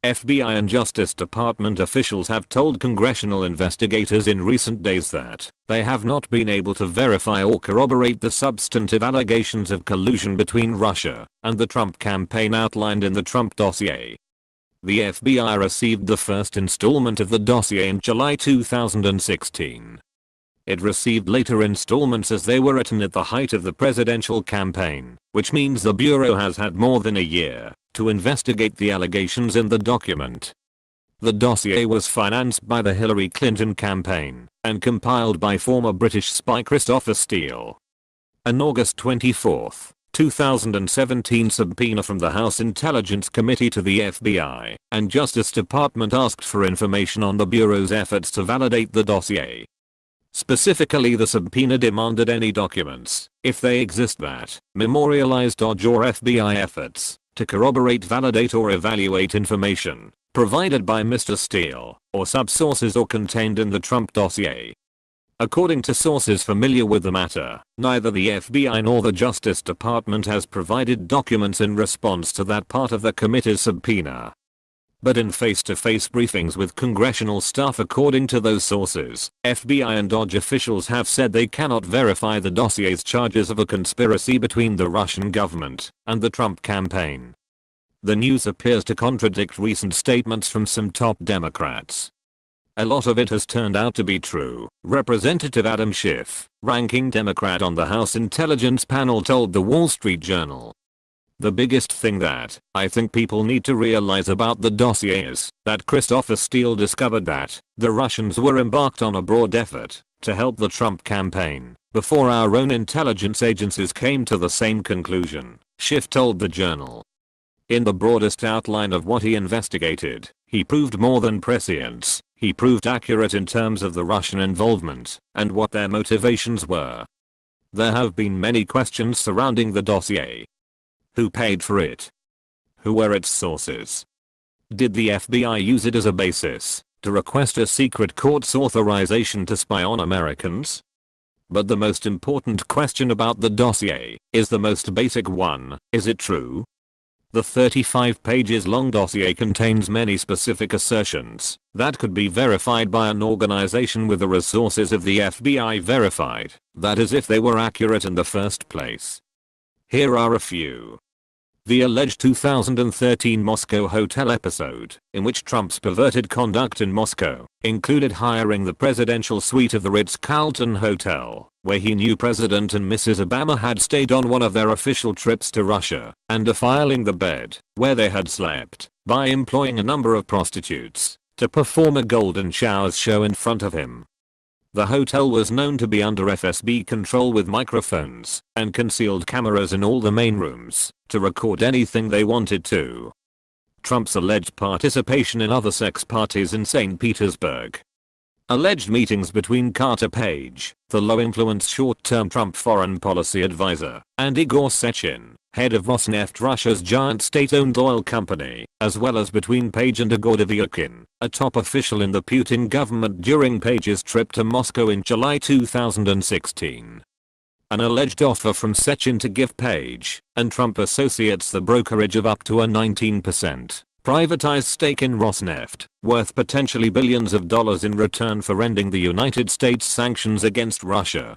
FBI and Justice Department officials have told congressional investigators in recent days that they have not been able to verify or corroborate the substantive allegations of collusion between Russia and the Trump campaign outlined in the Trump dossier. The FBI received the first installment of the dossier in July 2016. It received later installments as they were written at the height of the presidential campaign, which means the Bureau has had more than a year to investigate the allegations in the document. The dossier was financed by the Hillary Clinton campaign and compiled by former British spy Christopher Steele. An August 24, 2017 subpoena from the House Intelligence Committee to the FBI and Justice Department asked for information on the Bureau's efforts to validate the dossier. Specifically, the subpoena demanded any documents, if they exist, that memorialize DOJ or FBI efforts to corroborate, validate or evaluate information provided by Mr. Steele or sub-sources or contained in the Trump dossier. According to sources familiar with the matter, neither the FBI nor the Justice Department has provided documents in response to that part of the committee's subpoena. But in face-to-face briefings with congressional staff, according to those sources, FBI and DOJ officials have said they cannot verify the dossier's charges of a conspiracy between the Russian government and the Trump campaign. The news appears to contradict recent statements from some top Democrats. A lot of it has turned out to be true, Representative Adam Schiff, ranking Democrat on the House Intelligence Panel, told the Wall Street Journal. The biggest thing that I think people need to realize about the dossier is that Christopher Steele discovered that the Russians were embarked on a broad effort to help the Trump campaign before our own intelligence agencies came to the same conclusion, Schiff told the Journal. In the broadest outline of what he investigated, he proved more than prescience. He proved accurate in terms of the Russian involvement and what their motivations were. There have been many questions surrounding the dossier. Who paid for it? Who were its sources? Did the FBI use it as a basis to request a secret court's authorization to spy on Americans? But the most important question about the dossier is the most basic one: is it true? The 35 pages long dossier contains many specific assertions that could be verified by an organization with the resources of the FBI verified, that is, if they were accurate in the first place. Here are a few. The alleged 2013 Moscow hotel episode, in which Trump's perverted conduct in Moscow included hiring the presidential suite of the Ritz-Carlton Hotel, where he knew President and Mrs. Obama had stayed on one of their official trips to Russia, and defiling the bed where they had slept by employing a number of prostitutes to perform a golden showers show in front of him. The hotel was known to be under FSB control with microphones and concealed cameras in all the main rooms to record anything they wanted to. Trump's alleged participation in other sex parties in St. Petersburg. Alleged meetings between Carter Page, the low-influence short-term Trump foreign policy advisor, and Igor Sechin, head of Rosneft, Russia's giant state-owned oil company, as well as between Page and Igor Dovyakin, a top official in the Putin government during Page's trip to Moscow in July 2016. An alleged offer from Sechin to give Page and Trump associates the brokerage of up to a 19% privatized stake in Rosneft, worth potentially billions of dollars in return for ending the United States sanctions against Russia.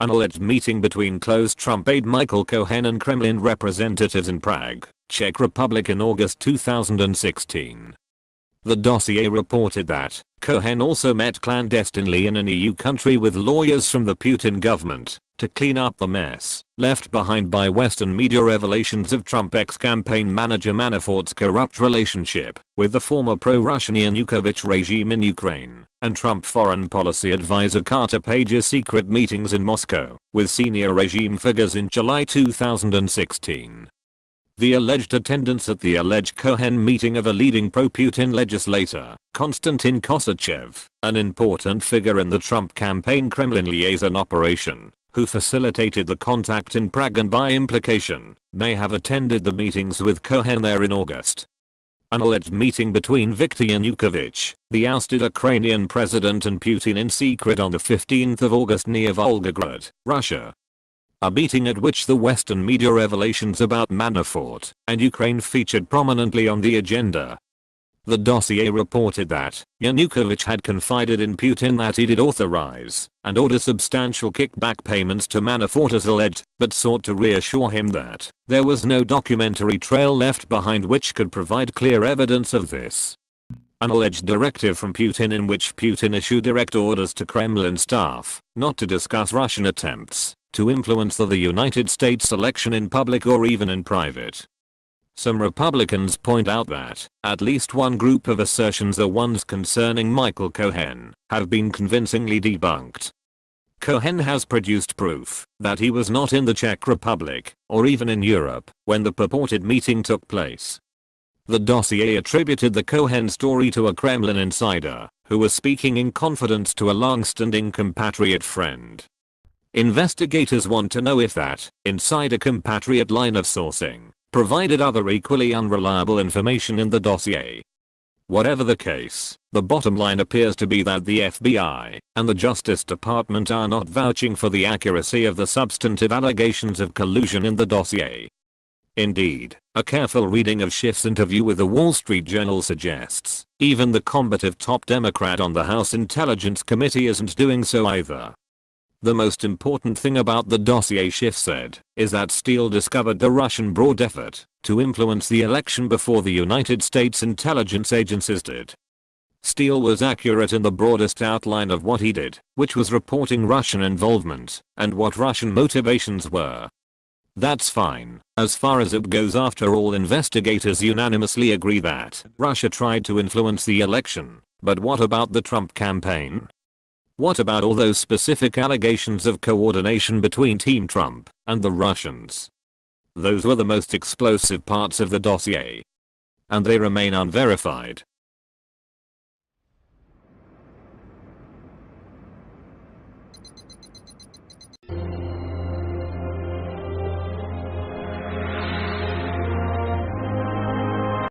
An alleged meeting between close Trump aide Michael Cohen and Kremlin representatives in Prague, Czech Republic in August 2016. The dossier reported that Cohen also met clandestinely in an EU country with lawyers from the Putin government to clean up the mess left behind by Western media revelations of Trump ex-campaign manager Manafort's corrupt relationship with the former pro-Russian Yanukovych regime in Ukraine, and Trump foreign policy advisor Carter Page's secret meetings in Moscow with senior regime figures in July 2016. The alleged attendance at the alleged Cohen meeting of a leading pro-Putin legislator, Konstantin Kosachev, an important figure in the Trump campaign Kremlin liaison operation, who facilitated the contact in Prague and by implication, may have attended the meetings with Cohen there in August. An alleged meeting between Viktor Yanukovych, the ousted Ukrainian president, and Putin in secret on the 15th of August near Volgograd, Russia. A meeting at which the Western media revelations about Manafort and Ukraine featured prominently on the agenda. The dossier reported that Yanukovych had confided in Putin that he did authorize and order substantial kickback payments to Manafort as alleged, but sought to reassure him that there was no documentary trail left behind which could provide clear evidence of this. An alleged directive from Putin in which Putin issued direct orders to Kremlin staff not to discuss Russian attempts to influence the United States election in public or even in private. Some Republicans point out that at least one group of assertions, the ones concerning Michael Cohen, have been convincingly debunked. Cohen has produced proof that he was not in the Czech Republic or even in Europe when the purported meeting took place. The dossier attributed the Cohen story to a Kremlin insider who was speaking in confidence to a long-standing compatriot friend. Investigators want to know if that insider compatriot line of sourcing provided other equally unreliable information in the dossier. Whatever the case, the bottom line appears to be that the FBI and the Justice Department are not vouching for the accuracy of the substantive allegations of collusion in the dossier. Indeed, a careful reading of Schiff's interview with the Wall Street Journal suggests even the combative top Democrat on the House Intelligence Committee isn't doing so either. The most important thing about the dossier, Schiff said, is that Steele discovered the Russian broad effort to influence the election before the United States intelligence agencies did. Steele was accurate in the broadest outline of what he did, which was reporting Russian involvement and what Russian motivations were. That's fine, as far as it goes. After all, investigators unanimously agree that Russia tried to influence the election. But what about the Trump campaign? What about all those specific allegations of coordination between Team Trump and the Russians? Those were the most explosive parts of the dossier. And they remain unverified.